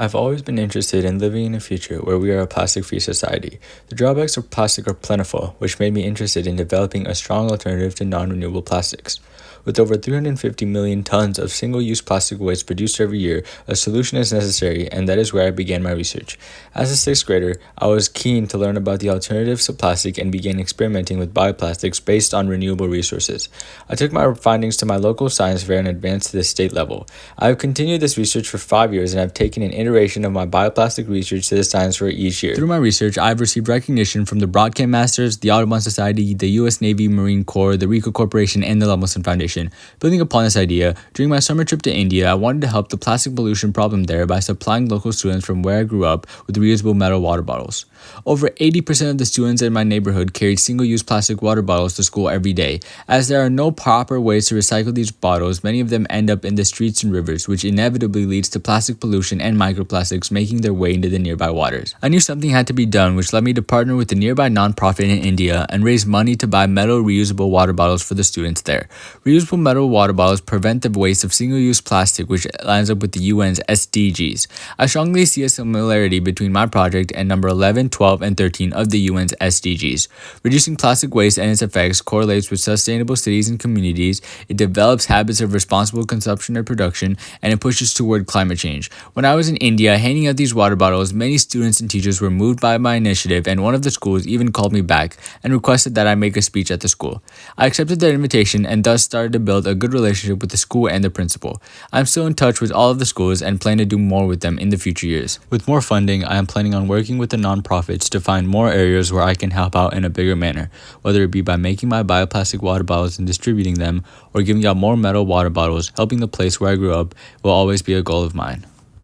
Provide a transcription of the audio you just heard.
I've always been interested in living in a future where we are a plastic-free society. The drawbacks of plastic are plentiful, which made me interested in developing a strong alternative to non-renewable plastics. With over 350 million tons of single-use plastic waste produced every year, a solution is necessary, and that is where I began my research. As a sixth grader, I was keen to learn about the alternatives to plastic and began experimenting with bioplastics based on renewable resources. I took my findings to my local science fair and advanced to the state level. I have continued this research for 5 years and have taken an iteration of my bioplastic research to the science fair each year. Through my research, I have received recognition from the Broadcast Masters, the Audubon Society, the U.S. Navy Marine Corps, the RICO Corporation, and the Lemelson Foundation. Building upon this idea, during my summer trip to India, I wanted to help the plastic pollution problem there by supplying local students from where I grew up with reusable metal water bottles. Over 80% of the students in my neighborhood carried single-use plastic water bottles to school every day. As there are no proper ways to recycle these bottles, many of them end up in the streets and rivers, which inevitably leads to plastic pollution and microplastics making their way into the nearby waters. I knew something had to be done, which led me to partner with a nearby nonprofit in India and raise money to buy metal reusable water bottles for the students there. Reusable metal water bottles prevent the waste of single-use plastic, which lines up with the UN's SDGs. I strongly see a similarity between my project and number 11, 12, and 13 of the UN's SDGs. Reducing plastic waste and its effects correlates with sustainable cities and communities, it develops habits of responsible consumption and production, and it pushes toward climate change. When I was in India handing out these water bottles, many students and teachers were moved by my initiative, and one of the schools even called me back and requested that I make a speech at the school. I accepted their invitation and thus started to build a good relationship with the school and the principal. I'm still in touch with all of the schools and plan to do more with them in the future years. With more funding, I am planning on working with the nonprofits to find more areas where I can help out in a bigger manner, whether it be by making my bioplastic water bottles and distributing them, or giving out more metal water bottles. Helping the place where I grew up will always be a goal of mine.